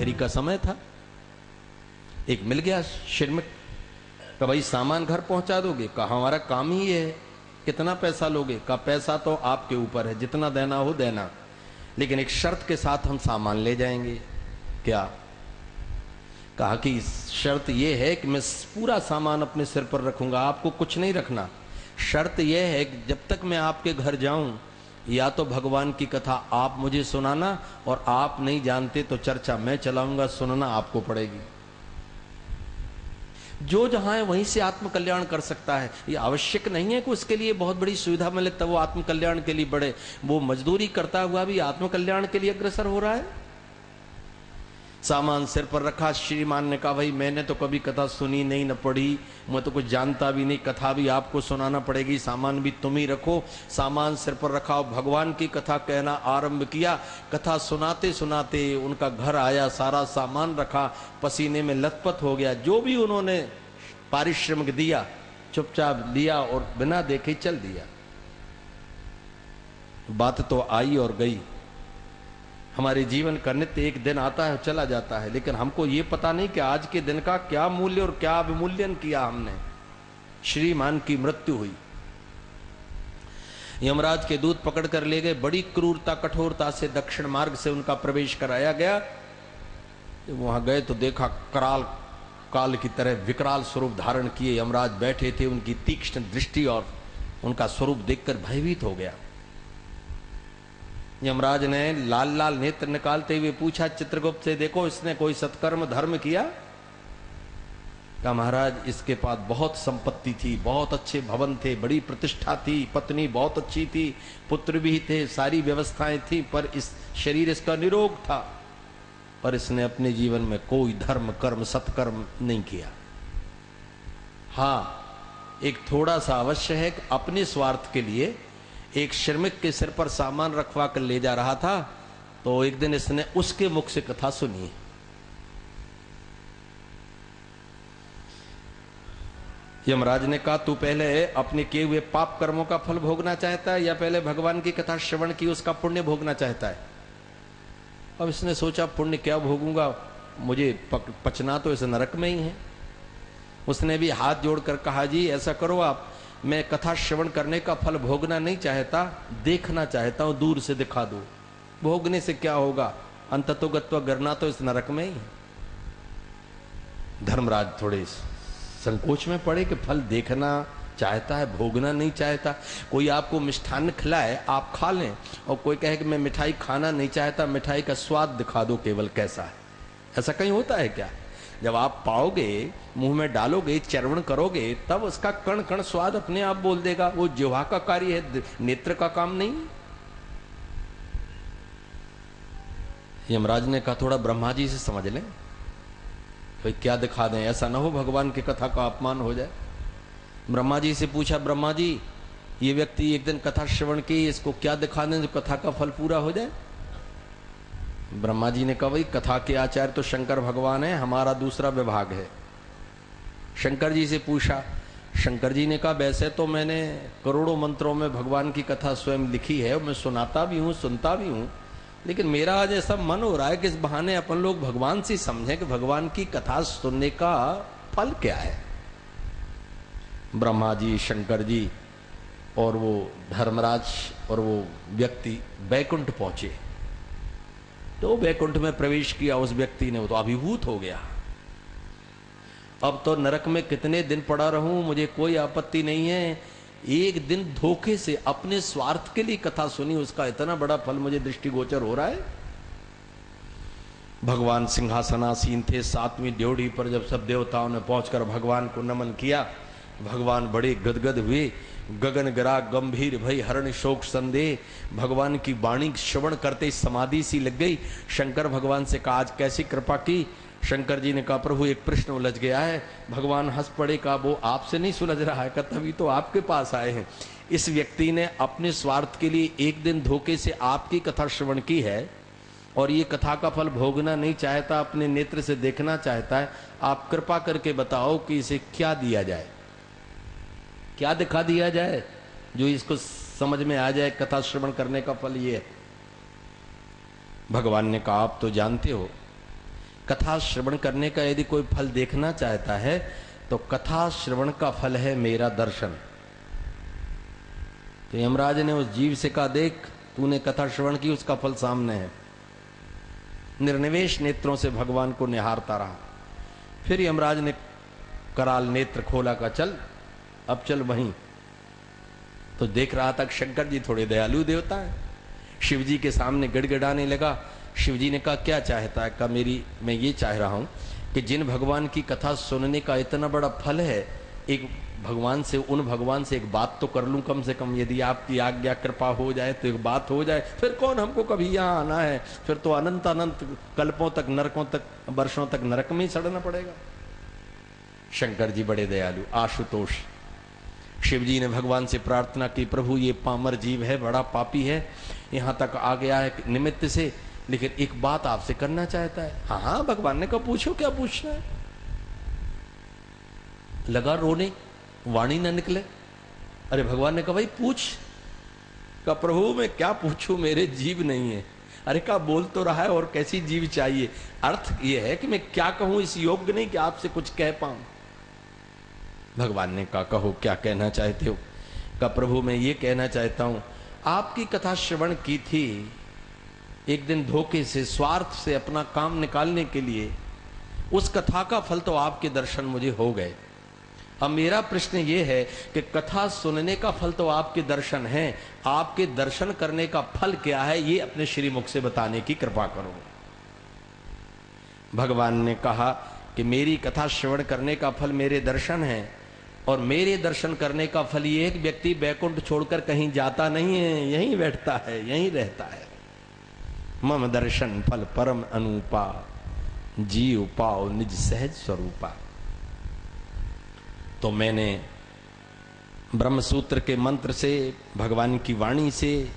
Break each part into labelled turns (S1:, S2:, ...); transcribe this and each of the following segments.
S1: दोपहरी का समय था। एक मिल गया श्रमिक, कहा भाई सामान घर पहुंचा दोगे? कहा हमारा काम ही ये है। कितना पैसा लोगे? कहा पैसा तो आपके ऊपर है, जितना देना हो देना, लेकिन एक शर्त के साथ हम सामान ले जाएंगे। क्या? कहा कि शर्त यह है कि मैं पूरा सामान अपने सिर पर रखूंगा, आपको कुछ नहीं रखना। शर्त यह है कि जब तक मैं आपके घर जाऊं, या तो भगवान की कथा आप मुझे सुनाना, और आप नहीं जानते तो चर्चा मैं चलाऊंगा, सुनना आपको पड़ेगी। जो जहां है वहीं से आत्म कल्याण कर सकता है। ये आवश्यक नहीं है कि उसके लिए बहुत बड़ी सुविधा मिले तब वो आत्म कल्याण के लिए बढ़े। वो मजदूरी करता हुआ भी आत्म कल्याण के लिए अग्रसर हो रहा है। सामान सिर पर रखा। श्रीमान ने कहा भाई मैंने तो कभी कथा सुनी नहीं, न पढ़ी, मैं तो कुछ जानता भी नहीं, कथा भी आपको सुनाना पड़ेगी, सामान भी तुम ही रखो। सामान सिर पर रखा, भगवान की कथा कहना आरंभ किया। कथा सुनाते सुनाते उनका घर आया, सारा सामान रखा, पसीने में लथपथ हो गया। जो भी उन्होंने पारिश्रमिक दिया चुपचाप लिया और बिना देखे चल दिया। बात तो आई और गई। हमारे जीवन का नित्य एक दिन आता है चला जाता है, लेकिन हमको ये पता नहीं कि आज के दिन का क्या मूल्य और क्या अवमूल्यन किया हमने। श्रीमान की मृत्यु हुई, यमराज के दूत पकड़ कर ले गए। बड़ी क्रूरता कठोरता से दक्षिण मार्ग से उनका प्रवेश कराया गया। जब वहां गए तो देखा कराल काल की तरह विकराल स्वरूप धारण किए यमराज बैठे थे। उनकी तीक्ष्ण दृष्टि और उनका स्वरूप देखकर भयभीत हो गया। यमराज ने लाल लाल नेत्र निकालते हुए पूछा चित्रगुप्त से, देखो इसने कोई सत्कर्म धर्म किया? कहा महाराज इसके पास बहुत संपत्ति थी, बहुत अच्छे भवन थे, बड़ी प्रतिष्ठा थी, पत्नी बहुत अच्छी थी, पुत्र भी थे, सारी व्यवस्थाएं थी, पर इस शरीर इसका निरोग था, पर इसने अपने जीवन में कोई धर्म कर्म सत्कर्म नहीं किया। हाँ, एक थोड़ा सा अवश्य है कि अपने स्वार्थ के लिए एक श्रमिक के सिर पर सामान रखवा कर ले जा रहा था, तो एक दिन इसने उसके मुख से कथा सुनी। यमराज ने कहा तू पहले अपने किए हुए पाप कर्मों का फल भोगना चाहता है या पहले भगवान की कथा श्रवण की उसका पुण्य भोगना चाहता है? अब इसने सोचा पुण्य क्या भोगूंगा, मुझे पचना तो इस नरक में ही है। उसने भी हाथ जोड़कर कहा जी ऐसा करो आप, मैं कथा श्रवण करने का फल भोगना नहीं चाहता, देखना चाहता हूं, दूर से दिखा दो। भोगने से क्या होगा, अंततोगत्वा गिरना तो इस नरक में ही है। धर्मराज थोड़े संकोच में पड़े कि फल देखना चाहता है, भोगना नहीं चाहता। कोई आपको मिष्ठान्न खिलाए आप खा लें, और कोई कहे कि मैं मिठाई खाना नहीं चाहता, मिठाई का स्वाद दिखा दो केवल कैसा है। ऐसा कहीं होता है क्या? जब आप पाओगे, मुंह में डालोगे, चर्वण करोगे, तब उसका कण कण स्वाद अपने आप बोल देगा। वो जिह्वा का कार्य है, नेत्र का काम नहीं। यमराज ने कहा थोड़ा ब्रह्मा जी से समझ लें, भाई क्या दिखा दें, ऐसा ना हो भगवान की कथा का अपमान हो जाए। ब्रह्मा जी से पूछा, ब्रह्मा जी ये व्यक्ति एक दिन कथा श्रवण की, इसको क्या दिखा दें जो कथा का फल पूरा हो जाए? ब्रह्मा जी ने कहा भाई कथा के आचार्य तो शंकर भगवान है, हमारा दूसरा विभाग है। शंकर जी से पूछा, शंकर जी ने कहा वैसे तो मैंने करोड़ों मंत्रों में भगवान की कथा स्वयं लिखी है, मैं सुनाता भी हूँ सुनता भी हूँ, लेकिन मेरा आज ऐसा मन हो रहा है कि इस बहाने अपन लोग भगवान से समझें कि भगवान की कथा सुनने का फल क्या है। ब्रह्मा जी, शंकर जी और वो धर्मराज और वो व्यक्ति बैकुंठ पहुंचे। तो बैकुंठ में प्रवेश किया उस व्यक्ति ने, वो तो अभिभूत हो गया। अब तो नरक में कितने दिन पड़ा रहूं, मुझे कोई आपत्ति नहीं है, एक दिन धोखे से अपने स्वार्थ के लिए कथा सुनी, उसका इतना बड़ा फल मुझे दृष्टिगोचर हो रहा है। भगवान सिंहासनासीन थे 7वीं ड्योढ़ी पर। जब सब देवताओं ने पहुंचकर भगवान को नमन किया, भगवान बड़े गदगद हुए, गगन गिरा गंभीर भई हरण शोक संदेह। भगवान की वाणी श्रवण करते समाधि सी लग गई। शंकर भगवान से कहा आज कैसी कृपा की? शंकर जी ने कहा प्रभु एक प्रश्न उलझ गया है। भगवान हंस पड़े, कहा वो आपसे नहीं सुलझ रहा है, का तभी तो आपके पास आए हैं। इस व्यक्ति ने अपने स्वार्थ के लिए एक दिन धोखे से आपकी कथा श्रवण की है और ये कथा का फल भोगना नहीं चाहता, अपने नेत्र से देखना चाहता है। आप कृपा करके बताओ कि इसे क्या दिया जाए, क्या दिखा दिया जाए जो इसको समझ में आ जाए कथा श्रवण करने का फल ये है। भगवान ने कहा आप तो जानते हो कथा श्रवण करने का यदि कोई फल देखना चाहता है तो कथा श्रवण का फल है मेरा दर्शन। तो यमराज ने उस जीव से कहा, देख तूने कथा श्रवण की, उसका फल सामने है। निर्निवेश नेत्रों से भगवान को निहारता रहा। फिर यमराज ने कराल नेत्र खोला का, चल अब चल वहीं। तो देख रहा था शंकर जी थोड़े दयालु देवता है, शिव जी के सामने गड़गड़ाने लगा। शिव जी ने कहा, क्या चाहता है? कहा, मैं ये चाह रहा हूं कि जिन भगवान की कथा सुनने का इतना बड़ा फल है, एक भगवान से, उन भगवान से एक बात तो कर लूं कम से कम। यदि आपकी आज्ञा कृपा हो जाए तो एक बात हो जाए, फिर कौन हमको कभी यहाँ आना है, फिर तो अनंत अनंत कल्पों तक, नरकों तक, वर्षों तक नरक में ही सड़ना पड़ेगा। शंकर जी बड़े दयालु, आशुतोष। शिव जी ने भगवान से प्रार्थना की, प्रभु ये पामर जीव है, बड़ा पापी है, यहां तक आ गया है निमित्त से, लेकिन एक बात आपसे करना चाहता है। हाँ हाँ, भगवान ने कहा पूछो, क्या पूछना है। लगा रोने, वाणी न निकले। अरे भगवान ने कहा, भाई पूछ। कहा, प्रभु मैं क्या पूछूं, मेरे जीव नहीं है। अरे कहा, बोल तो रहा है, और कैसी जीव चाहिए। अर्थ यह है कि मैं क्या कहूं, इस योग्य नहीं कि आपसे कुछ कह पाऊं। भगवान ने कहा, कहो क्या कहना चाहते हो। कहा, प्रभु मैं ये कहना चाहता हूं, आपकी कथा श्रवण की थी एक दिन धोखे से, स्वार्थ से, अपना काम निकालने के लिए। उस कथा का फल तो आपके दर्शन मुझे हो गए। अब मेरा प्रश्न ये है कि कथा सुनने का फल तो आपके दर्शन हैं, आपके दर्शन करने का फल क्या है, ये अपने श्रीमुख से बताने की कृपा करो। भगवान ने कहा कि मेरी कथा श्रवण करने का फल मेरे दर्शन है, और मेरे दर्शन करने का फल ये एक व्यक्ति बैकुंठ छोड़कर कहीं जाता नहीं है, यहीं बैठता है, यहीं रहता है। मम दर्शन फल परम अनुपा, जीव पाओ निज सहज स्वरूपा। तो मैंने ब्रह्मसूत्र के मंत्र से, भगवान की वाणी से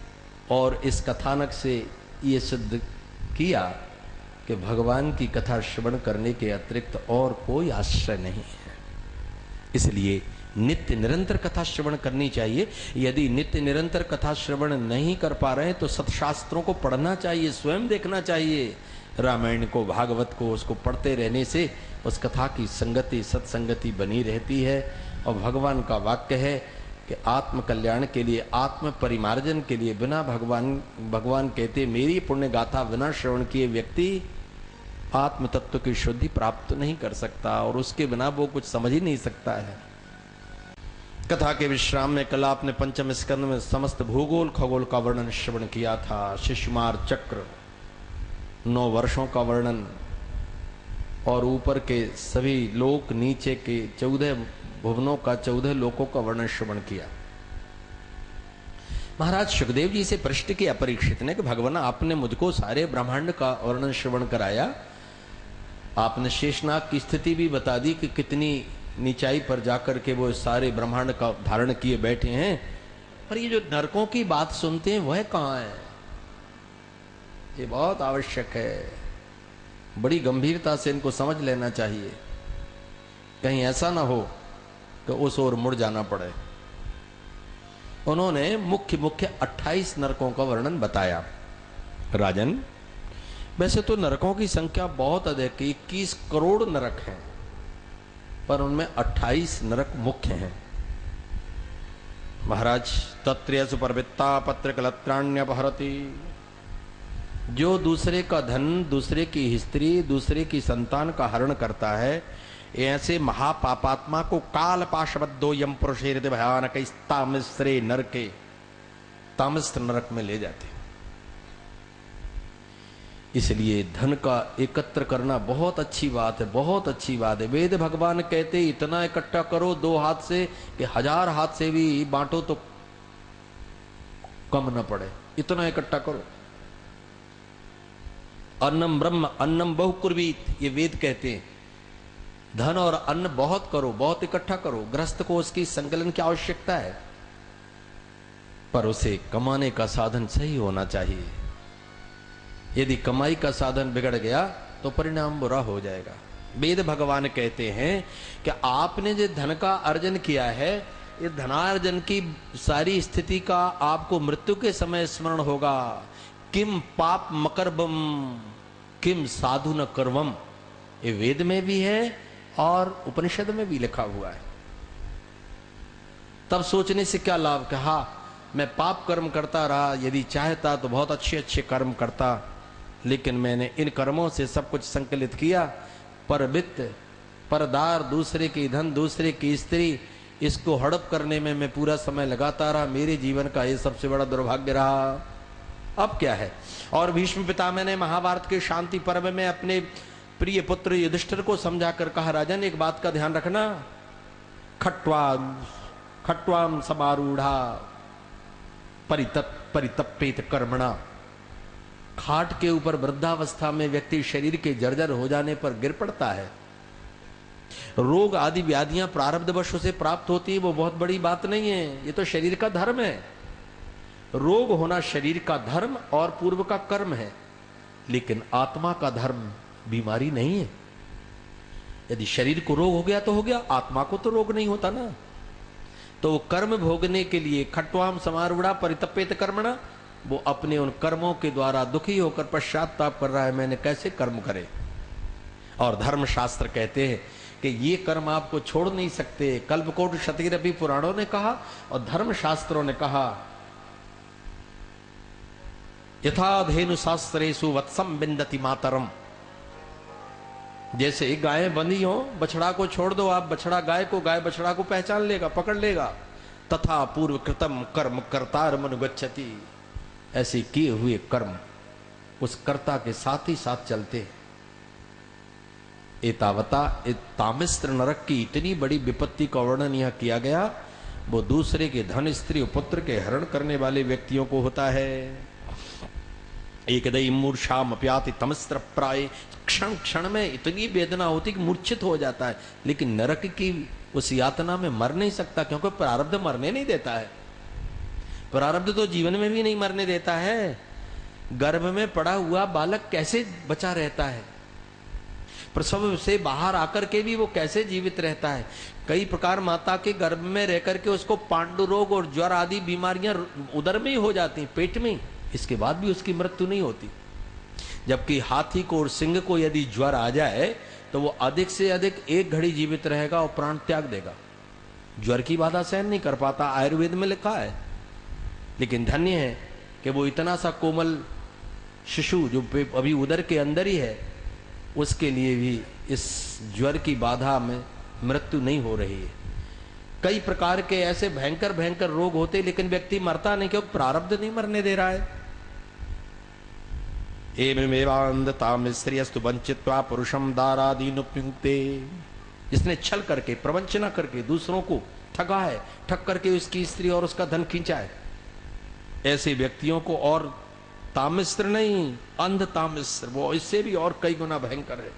S1: और इस कथानक से ये सिद्ध किया कि भगवान की कथा श्रवण करने के अतिरिक्त और कोई आश्रय नहीं है। इसलिए नित्य निरंतर कथा श्रवण करनी चाहिए। यदि नित्य निरंतर कथा श्रवण नहीं कर पा रहे हैं तो सत्शास्त्रों को पढ़ना चाहिए, स्वयं देखना चाहिए। रामायण को, भागवत को, उसको पढ़ते रहने से उस कथा की संगति, सत्संगति बनी रहती है। और भगवान का वाक्य है कि आत्म कल्याण के लिए, आत्म परिमार्जन के लिए बिना भगवान कहते मेरी पुण्य गाथा बिना श्रवण किए व्यक्ति आत्म तत्व की शुद्धि प्राप्त नहीं कर सकता, और उसके बिना वो कुछ समझ ही नहीं सकता है। कथा के विश्राम में कल आपने पंचम स्कंद में समस्त भूगोल खगोल का वर्णन श्रवण किया था। शिशुमार चक्र, 9 वर्षों का वर्णन, और ऊपर के सभी लोक, नीचे के 14 भुवनों का, 14 लोकों का वर्णन श्रवण किया। महाराज सुखदेव जी से प्रश्न किया परीक्षित ने कि भगवान आपने मुझको सारे ब्रह्मांड का वर्णन श्रवण कराया, आपने शेषनाग की स्थिति भी बता दी कि कितनी नीचाई पर जाकर के वो सारे ब्रह्मांड का धारण किए बैठे हैं, पर ये जो नरकों की बात सुनते हैं वह कहाँ है। ये बहुत आवश्यक है, बड़ी गंभीरता से इनको समझ लेना चाहिए। कहीं ऐसा ना हो कि उस ओर मुड़ जाना पड़े। उन्होंने मुख्य 28 नरकों का वर्णन बताया। राजन, वैसे तो नरकों की संख्या बहुत अधिक, 21 करोड़ नरक हैं, पर उनमें 28 नरक मुख्य हैं। महाराज, तत्र्य सुपरवित्ता पत्र कलत्राण्यपहरति, जो दूसरे का धन, दूसरे की स्त्री, दूसरे की संतान का हरण करता है, ऐसे महापापात्मा को काल पाशबद्धो यम पुरुषेर भयानक तामस्रे नरके, तामस नरक में ले जाते। इसलिए धन का एकत्र करना बहुत अच्छी बात है, बहुत अच्छी बात है। वेद भगवान कहते इतना इकट्ठा करो 2 हाथ से कि 1000 हाथ से भी बांटो तो कम न पड़े, इतना इकट्ठा करो। अन्नम ब्रह्म अन्नम बहुकुर्वीत, ये वेद कहते हैं। धन और अन्न बहुत करो, बहुत इकट्ठा करो। गृहस्थ को उसकी संकलन की आवश्यकता है, पर उसे कमाने का साधन सही होना चाहिए। यदि कमाई का साधन बिगड़ गया तो परिणाम बुरा हो जाएगा। वेद भगवान कहते हैं कि आपने जो धन का अर्जन किया है, ये धनार्जन की सारी स्थिति का आपको मृत्यु के समय स्मरण होगा। किम पाप मकरबम किम साधु न कर्वम, ये वेद में भी है और उपनिषद में भी लिखा हुआ है। तब सोचने से क्या लाभ, कहा मैं पाप कर्म करता रहा, यदि चाहता तो बहुत अच्छे अच्छे कर्म करता, लेकिन मैंने इन कर्मों से सब कुछ संकलित किया, पर वित्त, परदार, दूसरे की धन, दूसरे की स्त्री, इसको हड़प करने में मैं पूरा समय लगाता रहा। मेरे जीवन का ये सबसे बड़ा दुर्भाग्य रहा। अब क्या है? और भीष्म पितामह ने महाभारत के शांति पर्व में अपने प्रिय पुत्र युधिष्ठिर को समझाकर कहा, राजन एक बात का ध्यान रखना, खट्वाम समारूढ़ा परितप्पेत कर्मणा। खाट के ऊपर वृद्धावस्था में व्यक्ति शरीर के जर्जर हो जाने पर गिर पड़ता है। रोग आदि व्याधियां प्रारब्धवश से प्राप्त होती है, वो बहुत बड़ी बात नहीं है, ये तो शरीर का धर्म है। रोग होना शरीर का धर्म और पूर्व का कर्म है, लेकिन आत्मा का धर्म बीमारी नहीं है। यदि शरीर को रोग हो गया तो हो गया, आत्मा को तो रोग नहीं होता ना। तो कर्म भोगने के लिए खट्वाम समारूढ़ा परितप्पेत कर्मणा, वो अपने उन कर्मों के द्वारा दुखी होकर पश्चाताप कर रहा है, मैंने कैसे कर्म करे। और धर्म शास्त्र कहते हैं कि ये कर्म आपको छोड़ नहीं सकते। कल्पकोट क्षतिरपि पुराणों ने कहा और धर्म शास्त्रों ने कहा, यथा धेनु शास्त्रेषु वत्सम बिंदति मातरम। जैसे गायें बंधी हो, बछड़ा को छोड़ दो आप, बछड़ा गाय को, गाय बछड़ा को पहचान लेगा, पकड़ लेगा। तथा पूर्व कृतम कर्म कर्तार मनुगच्छति। ऐसे किए हुए कर्म उस कर्ता के साथ ही साथ चलते। एतावता तामिस्त्र नरक की इतनी बड़ी विपत्ति का वर्णन यह किया गया, वो दूसरे के धन, स्त्री, पुत्र के हरण करने वाले व्यक्तियों को होता है। एकदई मूर्छाम अप्याति तमस्त्र प्राय, क्षण क्षण में इतनी वेदना होती कि मूर्छित हो जाता है, लेकिन नरक की उस यातना में मर नहीं सकता, क्योंकि प्रारब्ध मरने नहीं देता है। प्रारब्ध तो जीवन में भी नहीं मरने देता है। गर्भ में पड़ा हुआ बालक कैसे बचा रहता है, प्रसव से बाहर आकर के भी वो कैसे जीवित रहता है। कई प्रकार माता के गर्भ में रहकर के उसको पांडु रोग और ज्वर आदि बीमारियां उदर में ही हो जाती हैं, पेट में, इसके बाद भी उसकी मृत्यु नहीं होती। जबकि हाथी को और सिंह को यदि ज्वर आ जाए तो वो अधिक से अधिक एक घड़ी जीवित रहेगा और प्राण त्याग देगा। ज्वर की बाधा सहन नहीं कर पाता, आयुर्वेद में लिखा है। लेकिन धन्य है कि वो इतना सा कोमल शिशु जो अभी उदर के अंदर ही है, उसके लिए भी इस ज्वर की बाधा में मृत्यु नहीं हो रही है। कई प्रकार के ऐसे भयंकर भयंकर रोग होते, लेकिन व्यक्ति मरता नहीं, क्योंकि प्रारब्ध नहीं मरने दे रहा है। एवमेवांधताम स्त्रियस्तु वंचित्वा पुरुषम दारादीनुपयुक्ते। जिसने छल करके, प्रवंचना करके दूसरों को ठगा है, ठग करके उसकी स्त्री और उसका धन खींचा है, ऐसे व्यक्तियों को, और तामिस्त्र नहीं, अंध तामिस्त्र, वो इससे भी और कई गुना भयंकर है।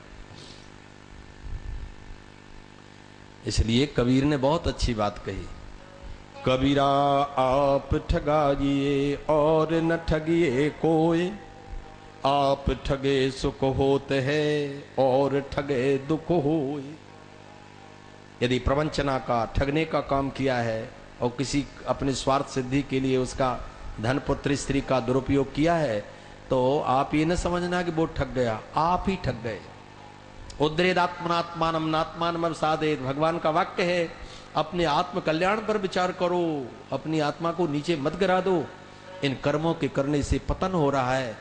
S1: इसलिए कबीर ने बहुत अच्छी बात कही, कबीरा आप ठगाइए और न ठगिए कोई, आप ठगे सुख होते हैं और ठगे दुख होए। यदि प्रवंचना का, ठगने का काम किया है और किसी अपने स्वार्थ सिद्धि के लिए उसका धन, पुत्र, स्त्री का दुरुपयोग किया है, तो आप ये न समझना कि वो ठग गया, आप ही ठग गए। उद्रेदात्मनात्मानम नात्मानम अवसादेत, भगवान का वाक्य है। अपने आत्म कल्याण पर विचार करो, अपनी आत्मा को नीचे मत गिरा दो। इन कर्मों के करने से पतन हो रहा है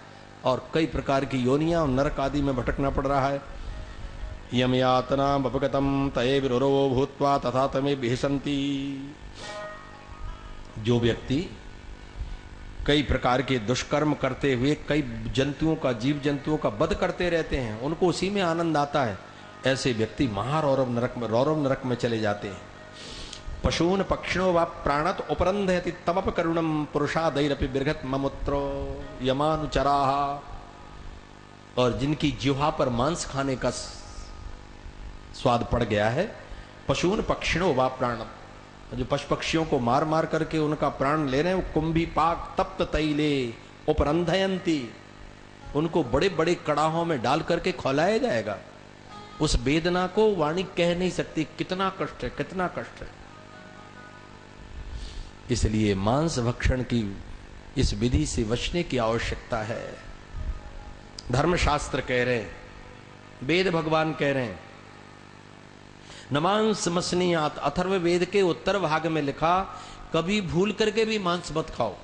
S1: और कई प्रकार की योनियां और नरक आदि में भटकना पड़ रहा है। यम यातना अपगतम तये विरो भूत्वा तथा तमे भिसंती। जो व्यक्ति कई प्रकार के दुष्कर्म करते हुए कई जंतुओं का, जीव जंतुओं का वध करते रहते हैं, उनको उसी में आनंद आता है, ऐसे व्यक्ति महारौरव नरक में चले जाते हैं। पशून पक्षिणो व प्राणत उपरंधयति तमप करुणम पुरुषादैरपि बिर्घत ममुत्रो यमानुचराः। और जिनकी जिह्वा पर मांस खाने का स्वाद पड़ गया है, पशून पक्षिणो व प्राणम, जो पशु पक्षियों को मार मार करके उनका प्राण ले रहे हैं, कुंभी पाक तप्त तैले उपरंधयंती, उनको बड़े बड़े कड़ाहों में डाल करके खौलाया जाएगा। उस वेदना को वाणी कह नहीं सकती, कितना कष्ट है, कितना कष्ट है। इसलिए मांस भक्षण की इस विधि से बचने की आवश्यकता है। धर्मशास्त्र कह रहे हैं वेद भगवान कह रहे हैं, न मांस मसनीयात, अथर्व वेद के उत्तर भाग में लिखा, कभी भूल करके भी मांस मत खाओ।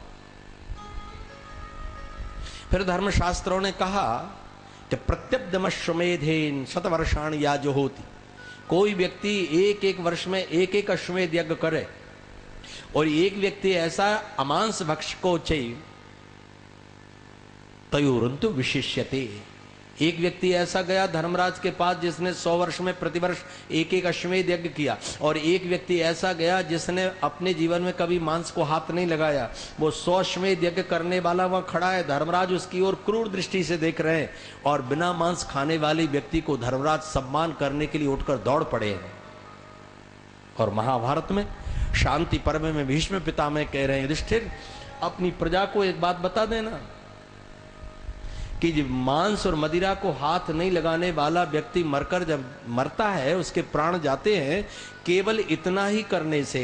S1: फिर धर्मशास्त्रों ने कहा कि प्रत्यब्दमश्वमेधेन शतवर्षाण या जो होती, कोई व्यक्ति एक एक वर्ष में एक एक अश्वमेध यज्ञ करे, और एक व्यक्ति ऐसा अमांस भक्ष को चाहिए, तयोरंतु विशिष्यते, एक व्यक्ति ऐसा गया धर्मराज के पास जिसने 100 वर्ष में प्रतिवर्ष एक एक अश्वमेध यज्ञ किया, और एक व्यक्ति ऐसा गया जिसने अपने जीवन में कभी मांस को हाथ नहीं लगाया। वो 100 अश्वमेध यज्ञ करने वाला वहां खड़ा है, धर्मराज उसकी ओर क्रूर दृष्टि से देख रहे हैं, और बिना मांस खाने वाले व्यक्ति को धर्मराज सम्मान करने के लिए उठकर दौड़ पड़े हैं। और महाभारत में शांति पर्व में भीष्म पितामह कह रहे हैं, युधिष्ठिर अपनी प्रजा को एक बात बता देना कि जब मांस और मदिरा को हाथ नहीं लगाने वाला व्यक्ति मरकर जब मरता है, उसके प्राण जाते हैं, केवल इतना ही करने से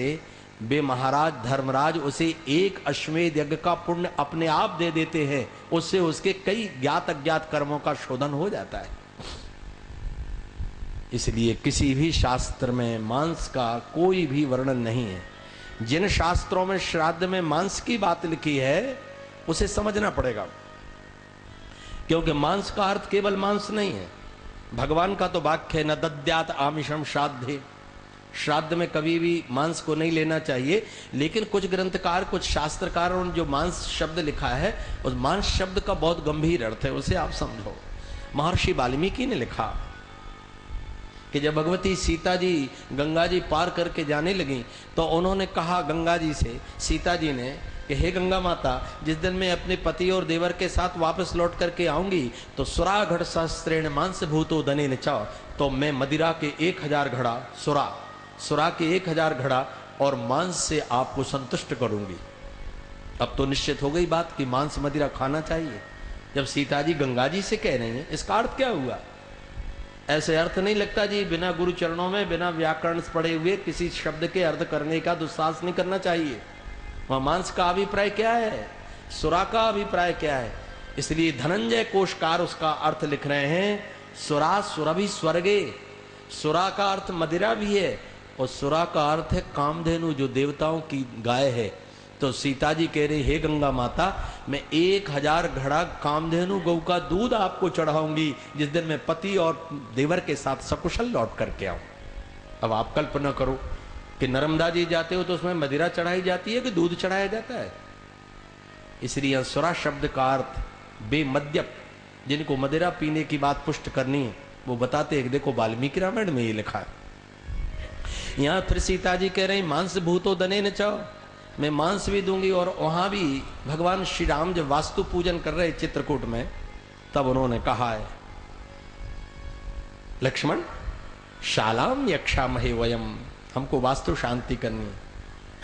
S1: वे महाराज धर्मराज उसे एक अश्वमेध यज्ञ का पुण्य अपने आप दे देते हैं, उससे उसके कई ज्ञात अज्ञात कर्मों का शोधन हो जाता है। इसलिए किसी भी शास्त्र में मांस का कोई भी वर्णन नहीं है। जिन शास्त्रों में श्राद्ध में मांस की बात लिखी है उसे समझना पड़ेगा, क्योंकि मांस का अर्थ केवल मांस नहीं है। भगवान का तो वाक्य है, न दद्यात आमिषम श्राद्धे, श्राद्ध में कभी भी मांस को नहीं लेना चाहिए। लेकिन कुछ ग्रंथकार, कुछ शास्त्रकारों ने जो मांस शब्द लिखा है, उस मांस शब्द का बहुत गंभीर अर्थ है, उसे आप समझो। महर्षि वाल्मीकि ने लिखा कि जब भगवती सीता जी गंगा जी पार करके जाने लगी, तो उन्होंने कहा गंगा जी से, सीता जी ने, कि हे गंगा माता, जिस दिन मैं अपने पति और देवर के साथ वापस लौट करके आऊंगी, तो सुराघड़ सहस्त्रेण मांस भूतो दनेन च, तो मैं मदिरा के 1000 घड़ा, सुरा के 1000 घड़ा और मांस से आपको संतुष्ट करूंगी। अब तो निश्चित हो गई बात कि मांस मदिरा खाना चाहिए। जब सीता जी गंगा जी से कह रही हैं, इसका अर्थ क्या हुआ? ऐसे अर्थ नहीं लगता जी, बिना गुरु चरणों में बिना व्याकरण पढ़े हुए किसी शब्द के अर्थ करने का दुस्साहस नहीं करना चाहिए। वहां मांस का अभिप्राय क्या है, सुरा का अभिप्राय क्या है? इसलिए धनंजय कोशकार उसका अर्थ लिख रहे हैं, सुरा सुरभि स्वर्गे, सुरा का अर्थ मदिरा भी है, और सुरा का अर्थ है कामधेनु, जो देवताओं की गाय है। तो सीता जी कह रही, हे गंगा माता, मैं 1000 घड़ा कामधेनु गौ का दूध आपको चढ़ाऊंगी जिस दिन मैं पति और देवर के साथ सकुशल लौट करके आऊं। अब आप कल्पना करो कि नर्मदा जी जाते हो तो उसमें मदिरा चढ़ाई जाती है कि दूध चढ़ाया जाता है? इसलिए सुरा शब्द का अर्थ बेमद्यप, जिनको मदिरा पीने की बात पुष्ट करनी है, वो बताते हैं। देखो वाल्मीकि रामायण में ये लिखा है। यहां फिर सीता जी कह रही, मांस भूतो दनेन च, मैं मांस भी दूंगी। और वहां भी भगवान श्री राम जब वास्तु पूजन कर रहे चित्रकूट में, तब उन्होंने कहा है, लक्ष्मण शालाम यक्षामहे वयम, हमको वास्तु शांति करनी,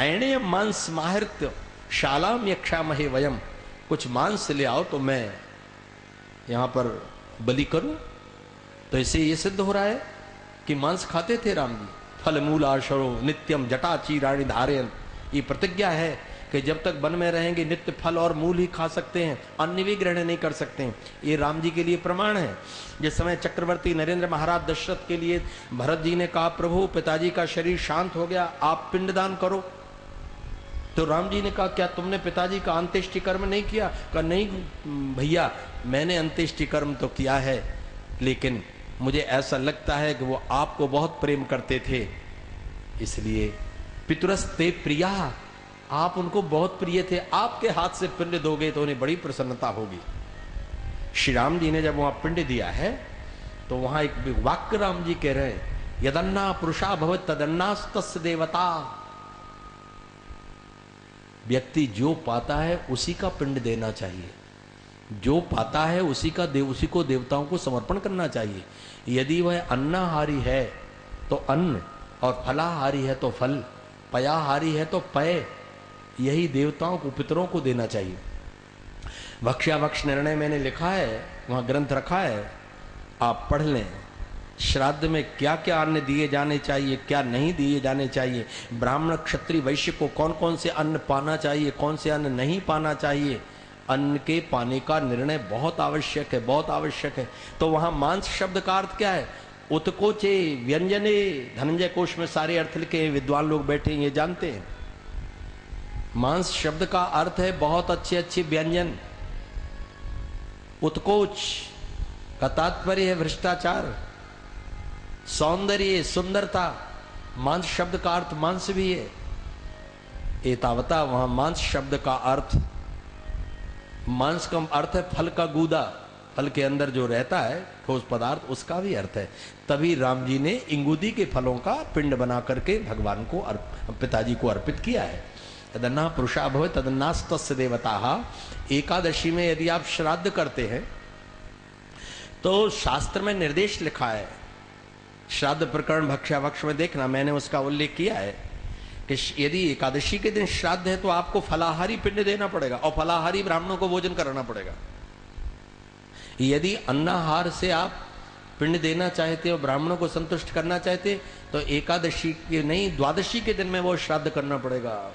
S1: ऐणे मांस माहृत्य शालाम यक्षामहे वयम, कुछ मांस ले आओ तो मैं यहां पर बलि करूं। तो इससे ये सिद्ध हो रहा है कि मांस खाते थे राम जी। फल मूलाशरो नित्यम जटा चीराणि धारयन, ये प्रतिज्ञा है कि जब तक वन में रहेंगे नित्य फल और मूल ही खा सकते हैं, अन्न भी ग्रहण नहीं कर सकते हैं। ये राम जी के लिए प्रमाण है। जिस समय चक्रवर्ती नरेंद्र महाराज दशरथ के लिए भरत जी ने कहा, प्रभु पिताजी का शरीर शांत हो गया, आप पिंडदान करो, तो राम जी ने कहा, क्या तुमने पिताजी का अंत्येष्टि कर्म नहीं किया? कहा, नहीं भैया, मैंने अंत्येष्टि कर्म तो किया है, लेकिन मुझे ऐसा लगता है कि वो आपको बहुत प्रेम करते थे, इसलिए पितरस्ते प्रिया, आप उनको बहुत प्रिय थे, आपके हाथ से पिंड दोगे तो उन्हें बड़ी प्रसन्नता होगी। श्री राम जी ने जब वहां पिंड दिया है, तो वहां एक वाक्य राम जी कह रहे हैं, यदन्ना पुरुषा भवत तदन्नास्तस्य देवता, व्यक्ति जो पाता है उसी का पिंड देना चाहिए, जो पाता है उसी को देवताओं को समर्पण करना चाहिए। यदि वह अन्नाहारी है तो अन्न, और फलाहारी है तो फल, पयाहारी है तो पय, यही देवताओं को पितरों को देना चाहिए। भक्ष्याभक्ष निर्णय मैंने लिखा है, वहां ग्रंथ रखा है, आप पढ़ लें। श्राद्ध में क्या क्या अन्न दिए जाने चाहिए, क्या नहीं दिए जाने चाहिए, ब्राह्मण क्षत्रिय वैश्य को कौन कौन से अन्न पाना चाहिए, कौन से अन्न नहीं पाना चाहिए, अन्न के पाने का निर्णय बहुत आवश्यक है, बहुत आवश्यक है। तो वहां मांस शब्द का अर्थ क्या है? उत्कोचे व्यंजने। धनंजय कोश में सारे अर्थ लिखे हैं, विद्वान लोग बैठे हैं, ये जानते हैं। मांस शब्द का अर्थ है बहुत अच्छे अच्छे व्यंजन। उत्कोच का तात्पर्य है भ्रष्टाचार, सौंदर्य, सुंदरता। मांस शब्द का अर्थ मांस भी है। एतावता वहां मांस शब्द का अर्थ, मांस का अर्थ है फल का गूदा, फल के अंदर जो रहता है ठोस पदार्थ, उसका भी अर्थ है। तभी राम जी ने इंगुदी के फलों का पिंड बना करके भगवान को पिताजी को अर्पित किया है। तदन्ना पुरुषा भव तदन्नास्तस्य देवता। एकादशी में यदि आप श्राद्ध करते हैं तो शास्त्र में निर्देश लिखा है, श्राद्ध प्रकरण भक्ष्याभक्ष में देखना, मैंने उसका उल्लेख किया है कि यदि एकादशी के दिन श्राद्ध है तो आपको फलाहारी पिंड देना पड़ेगा और फलाहारी ब्राह्मणों को भोजन कराना पड़ेगा। यदि अन्नाहार से आप पिंड देना चाहते हो, ब्राह्मणों को संतुष्ट करना चाहते, तो एकादशी के नहीं, द्वादशी के दिन में वो श्राद्ध करना पड़ेगा।